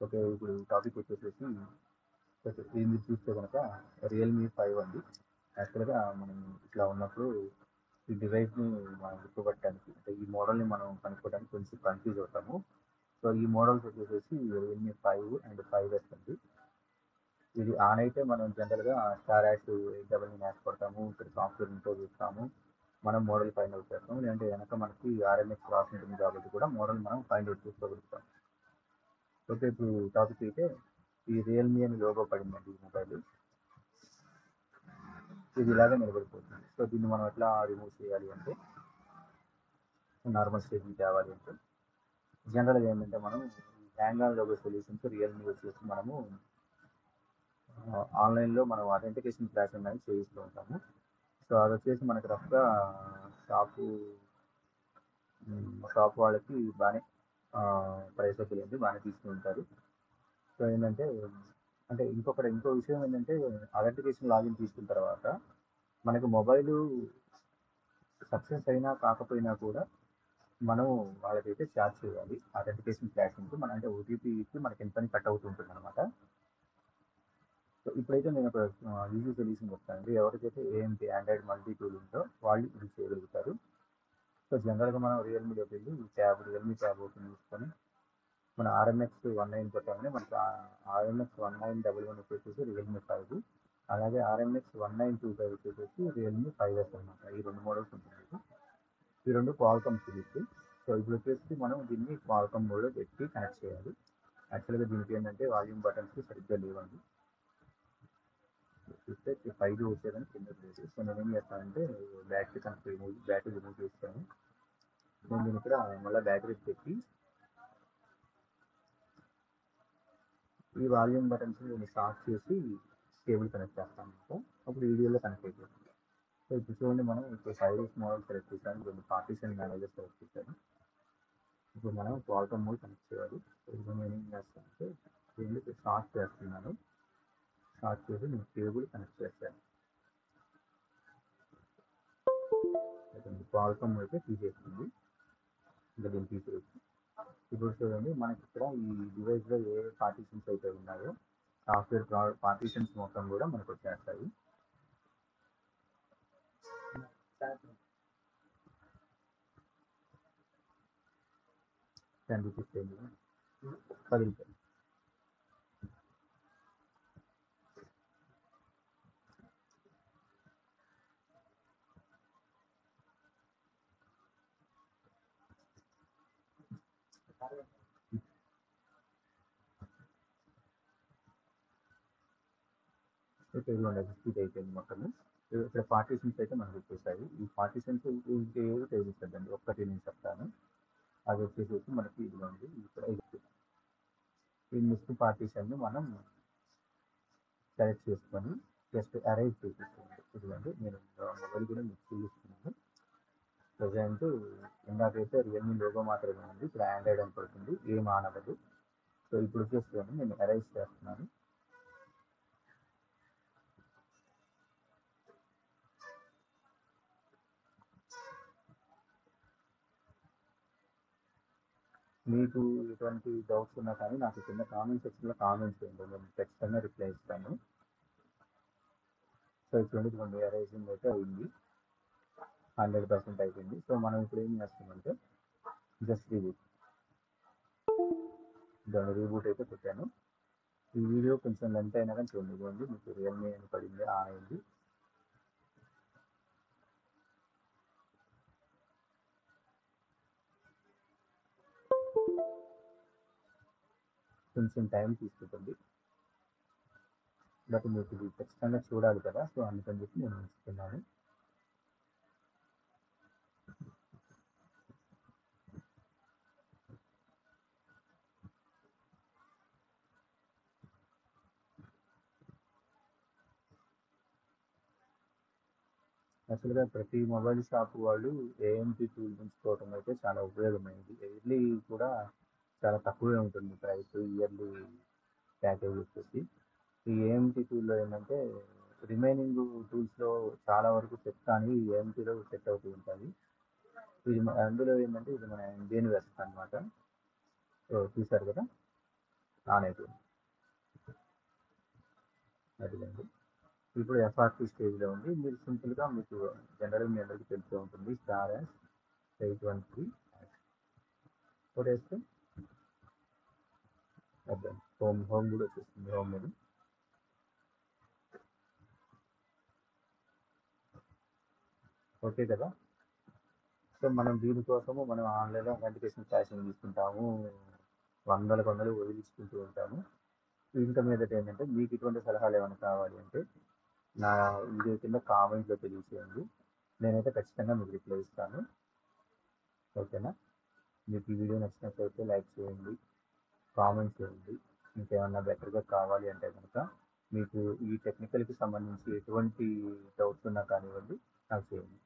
Okay. ఇప్పుడు topic వచ్చేసేసి ఇది మీరు చూస్తే కనుక రియల్‌మీ 5 అండి. యాక్చువల్‌గా మనం ఇట్లా ఉన్నప్పుడు ఈ డివైస్‌ని మనం గుర్తుపట్టడానికి అంటే ఈ మోడల్‌ని మనం కనుక్కోవడానికి కొంచెం కన్‌ఫ్యూజ్ అవుతాము. సో, ఈ మోడల్స్ వచ్చేసేసి రియల్‌మీ 5 అండ్ 5S అండి. ఇది ఆన్ అయితే మనం జనరల్‌గా స్టార్ హాష్ 899 కొడతాము. ఇక్కడ సాఫ్ట్‌వేర్ ఇన్‌స్టాల్ చేస్తాము. మనం మోడల్ ఫైండ్ ఔట్ చేస్తాము. లేదంటే వెనక మనకి ఆర్ఎంఎస్ రాసి ఉంటుంది కాబట్టి కూడా మోడల్ మనం ఫైండ్ ఔట్ చేసుకోగలుగుతాం. ఓకే. ఇప్పుడు టాపిక్ అయితే ఈ రియల్‌మీ అని లోగో పడిందండి ఈ మొబైల్. ఇది ఇలాగే నిలబడిపోతుంది. సో, దీన్ని మనం ఎట్లా రిమూవ్ చేయాలి అంటే నార్మల్ స్టేజ్‌కి తేవాలి అంటే జనరల్‌గా ఏంటంటే మనం hang on logo solutions Realme వచ్చేసి మనము ఆన్‌లైన్‌లో మనం అథెంటికేషన్ క్లాస్ అనేది చేయిస్తూ ఉంటాము. సో, అది వచ్చేసి మనకి రఫ్‌గా షాపు షాప్ వాళ్ళకి బాగానే ప్రైస్ తగ్గిలేదు బాగానే తీసుకుంటారు. సో, ఏంటంటే అంటే ఇంకో విషయం ఏంటంటే అథెంటికేషన్ లాగిన్ తీసుకున్న తర్వాత మనకి మొబైలు సక్సెస్ అయినా కాకపోయినా కూడా మనం వాళ్ళకైతే ఛార్జ్ చేయాలి. అథెంటికేషన్ క్యాష్ ఉంటే మన అంటే ఓటీపీ ఇచ్చి మనకి ఎంతని కట్ అవుతుంటుంది అనమాట. సో, ఇప్పుడైతే నేను ఒక ఈజీ సొల్యూషన్ చెప్తానండి. ఎవరికైతే ఏఎంటీ ఆండ్రాయిడ్ మల్టీ టూల్ ఉందో వాళ్ళు ఇది చేయగలుగుతారు. సో, జనరల్‌గా మనం రియల్‌మీలోకి వెళ్ళి రియల్‌మీ ట్యాబ్ ఓపెన్ చేసుకొని మన ఆర్ఎంఎక్స్ 19 కొట్టామని మనకి ఆర్ఎంఎక్స్ 1911 వచ్చేసి రియల్మీ 5 అలాగే ఆర్ఎంఎక్స్ 1925 వచ్చేసి రియల్మీ 5S అనమాట. ఈ రెండు మోడల్స్ ఉంటాయి. ఈ రెండు క్వాల్కమ్ సిరీస్. సో, ఇప్పుడు వచ్చేసి మనం దీన్ని క్వాల్కమ్ మోడ్లో పెట్టి కనెక్ట్ చేయాలి. యాక్చువల్‌గా దీనికి ఏంటంటే వాల్యూమ్ బటన్స్ సరిగ్గా లేవండి. చూస్తే 5 వచ్చేదని కింద లేదు. సో, నేనేం చేస్తానంటే బ్యాటరీ రిమూవ్ చేస్తాను. నేను దీని ఇక్కడ మళ్ళీ బ్యాటరీ పెట్టి ఈ వాల్యూమ్ బటన్స్ నేను స్టార్ట్ చేసి కేబుల్ కనెక్ట్ చేస్తాను అనమాట. అప్పుడు వీడియోలో కనెక్ట్ అయిపోతుంది. సో, ఇప్పుడు చూడండి మనం ఇప్పుడు 5S మోడల్ సెలెక్ట్ చేశాను. రెండు పార్టీషన్ మేనేజర్ సెలెక్ట్ చేశాను. ఇప్పుడు మనం క్వాల్కమ్ మోడ్ కనెక్ట్ చేయాలి. ఇప్పుడు నేను ఏం చేస్తానంటే దీన్ని స్టార్ట్ చేస్తున్నాను. స్టార్ట్ చేసి నేను కేబుల్ కనెక్ట్ చేస్తాను. క్వాల్కమ్ అయితే తీసేస్తుంది. ఇంకా దీన్ని తీసేసి ఇప్పుడు చూడండి మనకి ఇక్కడ ఈ డివైస్లో ఏ పార్టీషన్స్ అయితే ఉన్నాయో సాఫ్ట్వేర్ పార్టీషన్స్ మొత్తం కూడా మనకు వచ్చేస్తాయి. ₹10 ₹10. ఓకే. ఇదిగోండి ఎగ్జిక్యూట్ అయిపోయింది మొత్తము. ఇక్కడ పార్టీషన్స్ అయితే మనకు వచ్చేసాయి. ఈ పార్టీషన్స్ ఇంకేవి తెలియదండి. ఒక్కటి నేను చెప్తాను. అది వచ్చేసేసి మనకి ఇదిగోండి ఇక్కడ ఈ మిస్ట్ పార్టీషన్ని మనం సెలెక్ట్ చేసుకొని జస్ట్ అరేంజ్ చేసేసుకోండి. ఇదిగోండి నేను మొబైల్ కూడా మిక్స్ చేసుకున్నాను. ప్రజెంట్ ఇందాకైతే రియల్మీ లోగో మాత్రమే ఉంది. ఇప్పుడు ఆండ్రాయిడ్ అని పడుతుంది. ఏం ఆన్ అవ్వదు. సో, ఇప్పుడు వచ్చేసి నేను అరేంజ్ చేస్తున్నాను. మీకు ఎటువంటి డౌట్స్ ఉన్నా కానీ నాకు కింద కామెంట్ సెక్షన్లో కామెంట్స్ చేయండి. నేను ఖచ్చితంగా రిప్లై ఇస్తాను. సో, ఇటువంటి అరేంజింగ్ అయితే అయింది. 100% అయిపోయింది. సో, మనం ఇప్పుడు ఏం చేస్తామంటే జస్ట్ రీబూట్ అయితే పెట్టాను. ఈ వీడియో కొంచెం లెంత్ అయినా కానీ చూడండి. మీకు రియల్మీ అని పడింది ఆన్ అయింది. కొంచెం టైం తీసుకుంటుంది. బట్ మీకు ఇది ఖచ్చితంగా చూడాలి కదా. సో, అందుకని చెప్పి నేను ఉంచుతున్నాను. యాక్చువల్‌గా ప్రతి మొబైల్ షాప్ వాళ్ళు ఏఎంటీ టూల్ ఉంచుకోవడం అయితే చాలా ఉపయోగమైనది. ఇయర్లీ కూడా చాలా తక్కువే ఉంటుంది ప్రైస్ ఇయర్లీ ప్యాకేజ్ వచ్చేసి. ఈ ఏఎంటీ టూల్‌లో ఏంటంటే రిమైనింగ్ టూల్స్‌లో చాలా వరకు సెట్ కానీ ఏఎంటీలో సెట్ అవుతూ ఉంటాయి. అందులో ఏంటంటే ఇది మన ఇండియన్ వెర్షన్ అనమాట. సో, చూసారు కదా. ఆన్ అయిపోయింది. అదిలేండి. ఇప్పుడు ఎఫ్ఆర్పి స్టేజ్లో ఉంది. మీరు సింపుల్గా మీకు జనరల్గా మీ అందరికీ తెలిసే ఉంటుంది స్టార్ యాష్ 813 కొట్టేస్తే అదే హోమ్ కూడా వచ్చేస్తుంది. హోమ్ మీద ఓకే కదా. సో మనం దీనికోసము మనం ఆన్లైన్లో అథెంటికేషన్ ప్యాషన్ తీసుకుంటాము, వందలకు వందలు వదిలించుకుంటూ ఉంటాము. ఇంకా మీదట ఏంటంటే మీకు ఇటువంటి సలహాలు ఏమైనా కావాలి అంటే నా వీడియో కింద కామెంట్లో తెలియచేయండి. నేనైతే ఖచ్చితంగా మీకు రిప్లై ఇస్తాను. ఓకేనా. మీకు ఈ వీడియో నచ్చినట్లయితే లైక్ చేయండి, కామెంట్ చేయండి. ఇంకేమన్నా బెటర్గా కావాలి అంటే కనుక మీకు ఈ టెక్నికల్కి సంబంధించి ఎటువంటి డౌట్స్ ఉన్నా కానివ్వండి నాకు చేయండి.